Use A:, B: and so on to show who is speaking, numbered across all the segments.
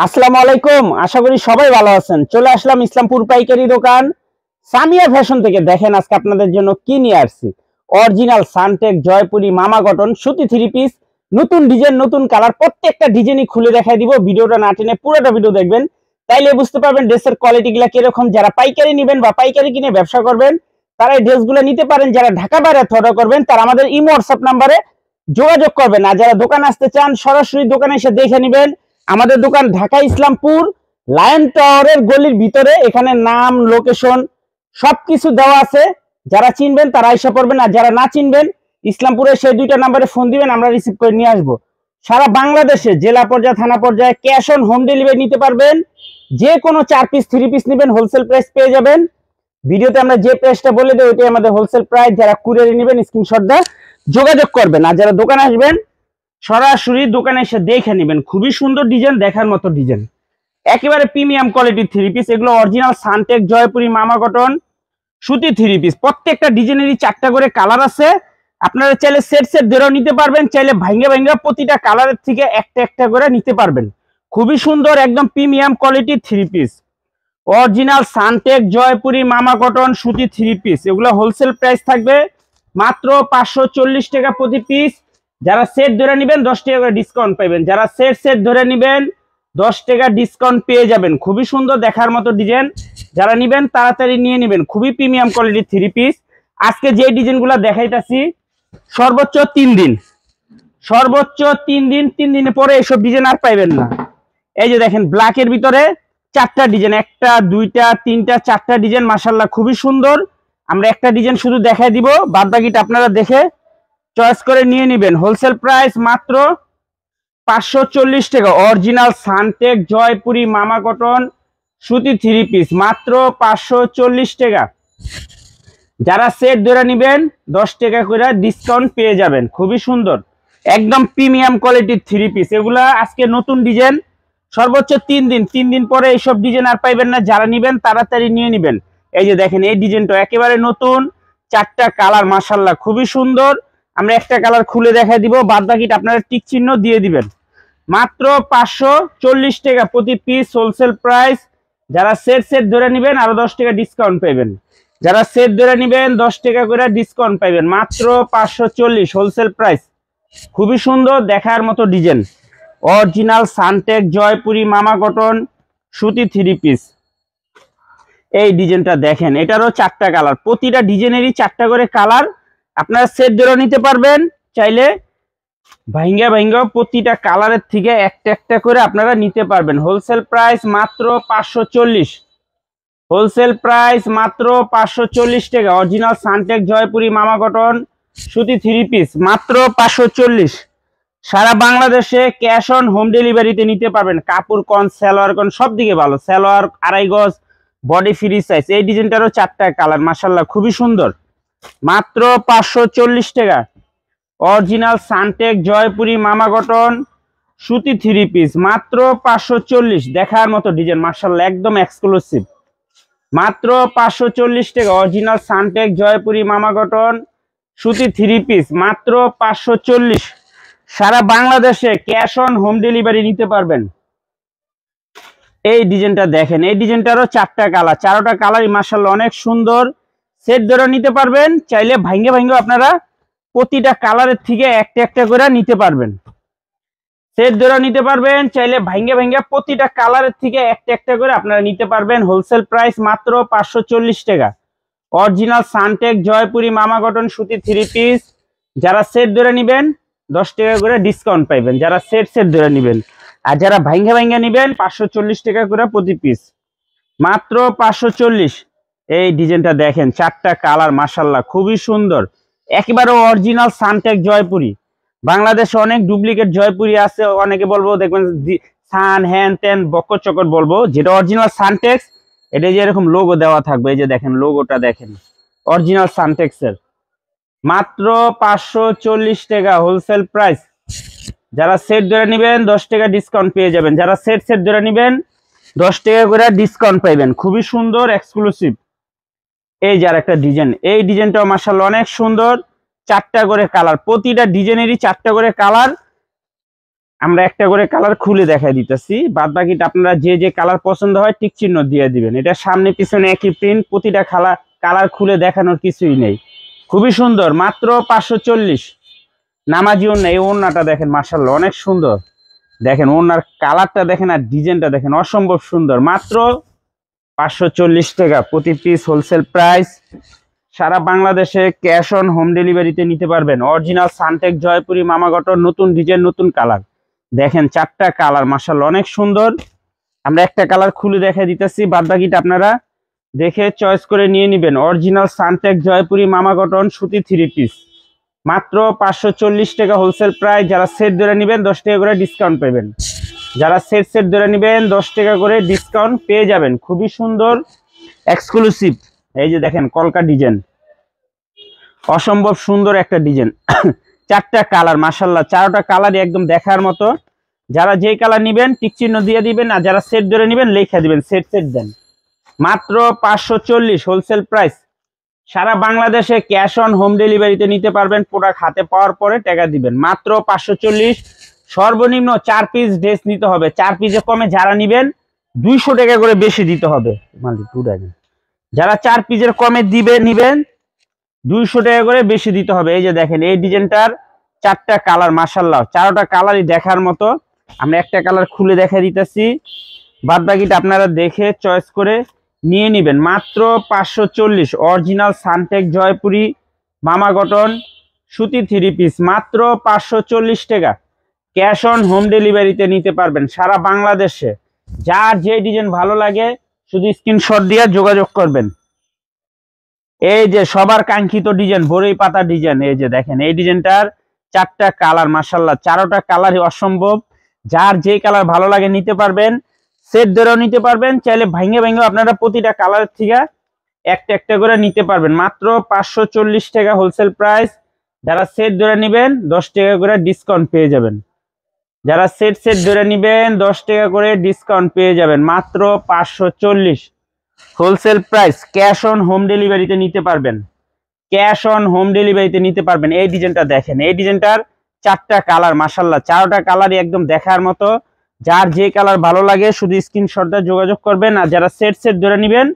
A: আসসালামু আলাইকুম। আশা করি সবাই ভালো আছেন। চলে আসলাম ইসলামপুর পাইকারি দোকান সামিয়া ফ্যাশন থেকে। দেখেন আজকে আপনাদের জন্য কি নিয়ে আসছি। অরিজিনাল সানটেক জয়পুরি মামা কটন সুতি থ্রি পিস, নতুন ডিজাইন নতুন কালার, প্রত্যেকটা ডিজাইনই খুলে দেখাই দিব। ভিডিওটা না টেনে পুরোটা ভিডিও দেখবেন, তাইলে বুঝতে পারবেন ড্রেসের কোয়ালিটিগুলো কিরকম। যারা পাইকারি নেবেন বা পাইকারি কিনে ব্যবসা করবেন তারা এই ড্রেসগুলো নিতে পারেন। যারা ঢাকা বাইরে অর্ডার করবেন তারা আমাদের ইমো হোয়াটসঅ্যাপ নাম্বারে যোগাযোগ করবেন। আর যারা দোকান আসতে চান সরাসরি দোকানে এসে দেখে নেবেন। আমাদের দোকান ঢাকা ইসলামপুর লায়ন টাওয়ারের গলির ভিতরে। এখানে নাম, লোকেশন সবকিছু দেওয়া আছে। যারা চিনবেন তারা এসে পড়বেন, আর যারা না চিনবেন ইসলামপুরে সেই দুইটা নাম্বারে ফোন দিবেন, আমরা রিসিভ করে নিয়ে আসবো। সারা বাংলাদেশে জেলা পর্যায়ে, থানা পর্যায়ে ক্যাশ অন হোম ডেলিভারি নিতে পারবেন। যে কোনো 4 পিস 3 পিস নেবেন হোলসেল প্রাইস পেয়ে যাবেন। ভিডিওতে আমরা যে প্রাইসটা বলে দেই ওইটাই আমাদের হোলসেল প্রাইস। যারা কুরিয়ারে নেবেন স্ক্রিনশট দিয়ে যোগাযোগ করবেন। আর যারা দোকানে আসবেন সরাসরি দোকানে এসে দেখে নেবেন। খুবই সুন্দর ডিজাইন, দেখার মতো ডিজাইন, একেবারে প্রিমিয়াম কোয়ালিটির থ্রি পিস। এগুলো অরিজিনাল সানটেক জয়পুরি মামা কটন সুতি থ্রি পিস। প্রত্যেকটা ডিজাইনেরই 4টা করে কালার আছে। আপনারা চাইলে সেট সেট ধরেও নিতে পারবেন, চাইলে ভাঙ্গে ভাঙ্গে প্রতিটা কালারের থেকে একটা একটা করে নিতে পারবেন। খুবই সুন্দর একদম প্রিমিয়াম কোয়ালিটির three piece, original Suntech Jaipuri মামা কটন সুতি থ্রি পিস। এগুলো হোলসেল প্রাইস থাকবে মাত্র 540 টাকা প্রতি পিস। যারা সেট ধরে নেবেন 10 টাকা করে ডিসকাউন্ট পাবেন। যারা সেট সেট ধরে নেবেন 10 টাকা ডিসকাউন্ট পেয়ে যাবেন। খুবই সুন্দর দেখার মতো ডিজাইন, যারা নেবেন তাড়াতাড়ি নিয়ে নেবেন। খুবই প্রিমিয়াম কোয়ালিটির থ্রি পিস। আজকে যে ডিজাইনগুলো দেখাইতাছি সর্বোচ্চ 3 দিন, সর্বোচ্চ 3 দিন, 3 দিনের পরে এইসব ডিজাইন আর পাইবেন না। এই যে দেখেন ব্ল্যাকের ভিতরে 4টা ডিজাইন, 1টা 2টা 3টা 4টা ডিজাইন, মাশাআল্লাহ খুবই সুন্দর। আমরা একটা ডিজাইন শুধু দেখাই দিব, বাদ বাকিটা আপনারা দেখে চয়েস করে নিয়ে নেবেন। হোলসেল প্রাইস মাত্র 540 টাকা। অরিজিনাল সানটেক জয়পুরি মামা কটন সুতি থ্রি পিস মাত্র 540 টাকা। যারা সেট ধরে নেবেন 10 টাকা করে ডিসকাউন্ট পেয়ে যাবেন। খুবই সুন্দর একদম প্রিমিয়াম কোয়ালিটির থ্রি পিস। এগুলা আজকে নতুন ডিজাইন, সর্বোচ্চ 3 দিন, 3 দিন পরে এইসব ডিজাইন আর পাইবেন না। যারা নেবেন তাড়াতাড়ি নিয়ে নেবেন। এই যে দেখেন এই ডিজাইনটা একেবারে নতুন, 4টা কালার, মাশাআল্লাহ খুবই সুন্দর। আমরা একটা কালার খুলে দেখাই দিব, বাদ বাকিটা আপনারা টিক চিহ্ন দিয়ে দিবেন। মাত্র 540 টাকা প্রতি পিস হোলসেল প্রাইস। যারা সেট সেট ধরে নেবেন আরো 10 টাকা ডিসকাউন্ট পাবেন। যারা সেট ধরে নেবেন 10 টাকা করে ডিসকাউন্ট পাবেন। মাত্র 540 হোলসেল প্রাইস। খুবই সুন্দর দেখার মতো ডিজাইন, অরিজিনাল সানটেক জয়পুরি মামা কটন সুতি থ্রি পিস। এই ডিজাইনটা দেখেন, এটারও 4টা কালার, প্রতিটা ডিজাইনেরই 4টা করে কালার। আপনারা সেট ধরে নিতে পারবেন, চাইলে ভাঙ্গা ভাঙ্গা প্রতিটা কালারের থেকে একটা একটা করে আপনারা নিতে পারবেন। হোলসেল প্রাইস মাত্র 540, হোলসেল প্রাইস মাত্র 540 টাকা। অরিজিনাল সানটেক জয়পুরি মামা কটন সুতি থ্রি পিস মাত্র 540। সারা বাংলাদেশে ক্যাশ অন হোম ডেলিভারিতে নিতে পারবেন। কাপড় কন, সালোয়ার কন, সব দিকে ভালো। সালোয়ার 2.5 গজ, বডি ফ্রি সাইজ। এই ডিজাইনটারও 4টা কালার, মাশাআল্লাহ খুবই সুন্দর। মাত্র 540 টাকা। অরিজিনাল সানটেক জয়পুরি মামা কটন সুতি থ্রি পিস মাত্র 540। দেখার মতো ডিজাইন, মাশাআল্লাহ একদম এক্সক্লুসিভ। মাত্র 540 টাকা। অরিজিনাল সানটেক জয়পুরি মামা কটন সুতি থ্রি পিস মাত্র 540। সারা বাংলাদেশে ক্যাশ অন হোম ডেলিভারি নিতে পারবেন। এই ডিজাইনটা দেখেন, এই ডিজাইনটারও 4টা কালার, 4টা কালারই মাশাআল্লাহ অনেক সুন্দর। সেট ধরে নিতে পারবেন, চাইলে ভাঙ্গে ভাঙ্গে আপনারা প্রতিটা কালারের থেকে একটা একটা করে নিতে পারবেন। সেট ধরে নিতে পারবেন, চাইলে ভাঙ্গে ভাঙ্গে প্রতিটা কালারের থেকে একটা একটা করে আপনারা নিতে পারবেন। হোলসেল প্রাইস মাত্র 540 টাকা। অরিজিনাল সানটেক জয়পুরি মামা কটন সুতি থ্রি পিস। যারা সেট ধরে নেবেন 10 টাকা করে ডিসকাউন্ট পাইবেন। যারা সেট সেট ধরে নেবেন, আর যারা ভাঙ্গা ভাঙ্গা নেবেন 540 টাকা করে প্রতি পিস মাত্র 540। এই ডিজাইনটা দেখেন, 4টা কালার, মাশাআল্লাহ খুবই সুন্দর। একেবারে অরিজিনাল সানটেক জয়পুরি। বাংলাদেশে অনেক ডুপ্লিকেট জয়পুরি আছে, অনেকে বলবো দেখবেন সান হ্যান ত্যান বক্কর চক্কর বলবো। যেটা অরিজিনাল সানটেক্স, এটা যে এরকম লোগো দেওয়া থাকবে, এই যে দেখেন লোগোটা দেখেন, অরিজিনাল সানটেক্সের মাত্র 540 টাকা হোলসেল প্রাইস। যারা সেট ধরে নেবেন 10 টাকা ডিসকাউন্ট পেয়ে যাবেন। যারা সেট সেট ধরে নেবেন 10 টাকা করে ডিসকাউন্ট পাইবেন। খুবই সুন্দর এক্সক্লুসিভ। এই যার একটা ডিজাইন, এই ডিজাইনটাও মাশাআল্লাহ অনেক সুন্দর। 4টা করে কালার, প্রতিটা ডিজাইনেরই 4টা করে কালার। আমরা একটা করে কালার খুলে দেখাই দিতেছি, বাদ বাকিটা আপনারা যে যে কালার পছন্দ হয় টিক চিহ্ন দিয়ে দিবেন। এটা সামনে পিছনে একই প্রিন্ট, প্রতিটা কালার খুলে দেখানোর কিছুই নেই। খুবই সুন্দর, মাত্র 540। নামাজি ওড়না, এই ওড়নাটা দেখেন মাশাআল্লাহ অনেক সুন্দর। দেখেন ওড়নার কালারটা দেখেন আর ডিজাইনটা দেখেন অসম্ভব সুন্দর। মাত্র 540 টাকা প্রতি পিস, হোলসেল প্রাইস। সারা বাংলাদেশে ক্যাশ অন হোম ডেলিভারিতে নিতে পারবেন। অরিজিনাল সানটেক জয়পুরি মামা কটন, নতুন ডিজাইন নতুন কালার। দেখেন 4টা কালার মাশাআল্লাহ অনেক সুন্দর। আমরা একটা কালার খুলে দেখাই দিতেছি, বাদ বাকিটা আপনারা দেখে চয়েস করে নিয়ে নেবেন। অরিজিনাল সানটেক জয়পুরি মামা কটন সুতি 3 পিস, মাত্র 540 টাকা হোলসেল প্রাইস। যারা সেট ধরে নেবেন 10 টাকা করে ডিসকাউন্ট পাবেন। যারা সেট ধরে নেবেন 10 টাকা করে ডিসকাউন্ট পেয়ে যাবেন। খুবই সুন্দর এক্সক্লুসিভ। এই যে দেখেন কলকা ডিজাইন, অসম্ভব সুন্দর একটা ডিজাইন। 4টা কালার মাশাআল্লাহ, 4টা কালারই একদম দেখার মতো। যারা যেই কালার নেবেন টিক চিহ্ন দিয়ে দিবেন, আর যারা সেট ধরে নেবেন লেখা দিবেন সেট দেন। মাত্র 540 হোলসেল প্রাইস। সারা বাংলাদেশে ক্যাশ অন হোম ডেলিভারিতে নিতে পারবেন। প্রোডাক্ট হাতে পাওয়ার পরে টাকা দিবেন। মাত্র 540। সর্বনিম্ন 4 পিস ড্রেস নিতে হবে। 4 পিসে কমে যারা নেবেন 200 টাকা করে বেশি দিতে হবে। যারা 4 পিসের কমে নিবেন 200 টাকা করে বেশি দিতে হবে। এই যে দেখেন এই ডিজাইনটার 4টা কালার মাশাআল্লাহ, 4টা কালারই দেখার মতো। আমরা একটা কালার খুলে দেখাই দিতেছি, বাদ বাকিটা আপনারা দেখে চয়েস করে নিয়ে নেবেন। মাত্র 540। অরিজিনাল সানটেক জয়পুরি মামা কটন সুতি 3 পিস, মাত্র 540 টাকা। ক্যাশ অন হোম ডেলিভারিতে নিতে পারবেন সারা বাংলাদেশে। যার যে ডিজাইন ভালো লাগে শুধু স্ক্রিনশট দিয়ে যোগাযোগ করবেন। এই যে সবার কাঙ্ক্ষিত ডিজাইন, বড়ই পাতা ডিজাইন। এই যে দেখেন এই ডিজাইনটার 4টা কালার মাশাআল্লাহ, 4টা কালারই অসম্ভব। যার যে কালার ভালো লাগে নিতে পারবেন। সেট ধরেও নিতে পারবেন, চাইলে ভাঙে আপনারা প্রতিটা কালার থেকে একটা একটা করে নিতে পারবেন। মাত্র 540 টাকা হোলসেল প্রাইস। যারা সেট ধরে নেবেন 10 টাকা করে ডিসকাউন্ট পেয়ে যাবেন। যারা সেট ধরে নেবেন 10 টাকা করে ডিসকাউন্ট পেয়ে যাবেন। মাত্র 540 wholesale price. Cash on home ডেলিভারিতে নিতে পারবেন। ক্যাশ অন হোম ডেলিভারিতে নিতে পারবেন। এই ডিজাইনটা দেখেন, এই ডিজাইনটার 4টা কালার মাশাআল্লাহ, 4টা কালারই একদম দেখার মতো। যার যে কালার ভালো লাগে শুধু স্ক্রিনশট দিয়ে যোগাযোগ করবেন, আর যারা সেট ধরে নেবেন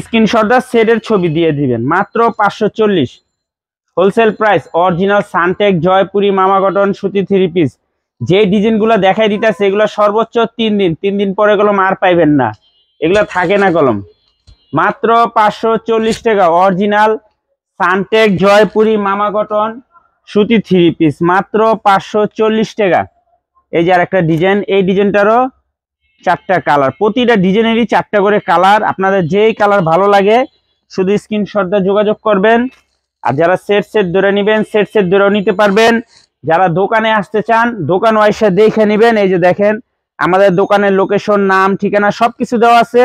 A: স্ক্রিনশট দিয়ে সেটের ছবি দিয়ে দিবেন। মাত্র 540 wholesale price. Original Suntech Jaipuri মামা কটন সুতি 3 পিস। যে ডিজাইনগুলো দেখাই দিতেছে এগুলো সর্বোচ্চ 3 দিন, 3 দিন পরে কলম আর পাইবেন না, এগুলো থাকে না কলম। মাত্র 540 টাকা। অরিজিনাল সানটেক জয়পুরি মামা কটন সুতি 3 পিস, মাত্র 540 টাকা। এই যে আর একটা ডিজাইন, এই ডিজাইনটারও 4টা কালার, প্রতিটা ডিজাইনেরই 4টা করে কালার। আপনাদের যেই কালার ভালো লাগে শুধু স্ক্রিনশট দিয়ে যোগাযোগ করবেন। আর যারা সেট ধরে নেবেন সেট ধরেও নিতে পারবেন। যারা দোকানে আসতে চান দোকান ওয়াইসে দেখে নেবেন। এই যে দেখেন আমাদের দোকানের লোকেশন, নাম, ঠিকানা সবকিছু দেওয়া আছে।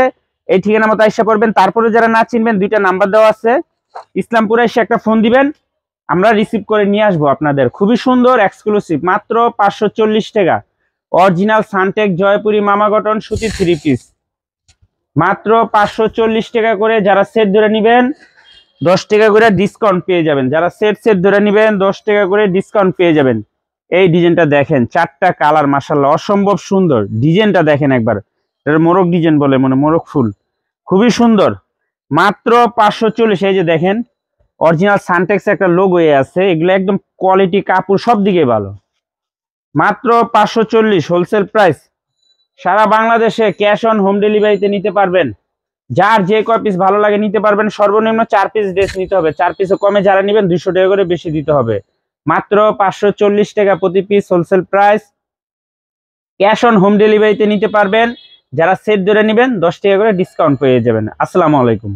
A: এই ঠিকানা মতো এসে পড়বেন। তারপরে যারা না চিনবেন 2টা নাম্বার দেওয়া আছে, ইসলামপুরে এসে একটা ফোন দিবেন, আমরা রিসিভ করে নিয়ে আসবো আপনাদের। খুবই সুন্দর এক্সক্লুসিভ, মাত্র 540 টাকা। অরিজিনাল সানটেক জয়পুরি মামা কটন সুতি 3 পিস, মাত্র 540 টাকা করে। যারা সেট ধরে নেবেন 10 টাকা করে ডিসকাউন্ট পেয়ে যাবেন। যারা সেট ধরে নেবেন 10 টাকা করে ডিসকাউন্ট পেয়ে যাবেন। এই ডিজাইনটা দেখেন, 4টা কালার মাশাআল্লাহ অসম্ভব সুন্দর। ডিজাইনটা দেখেন একবার, এটা মোরগ ডিজাইন বলে, মানে মোরগ ফুল, খুবই সুন্দর। মাত্র 540। এই যে দেখেন অরিজিনাল সানটেক্স একটা লোগো আছে, এগুলো একদম কোয়ালিটি, কাপড় সব দিকে ভালো। মাত্র 540 হোলসেল প্রাইস। সারা বাংলাদেশে ক্যাশ অন হোম ডেলিভারিতে নিতে পারবেন। যার যে কয় পিস ভালো লাগে নিতে পারবেন। সর্বনিম্ন 4 পিস ড্রেস নিতে হবে। 4 পিসে কমে যারা নেবেন 200 টাকা করে বেশি দিতে হবে। মাত্র 540 টাকা প্রতি piece wholesale price. Cash on home ডেলিভারিতে নিতে পারবেন। যারা সেট ধরে নেবেন 10 টাকা করে ডিসকাউন্ট পেয়ে যাবেন। আসসালামু আলাইকুম।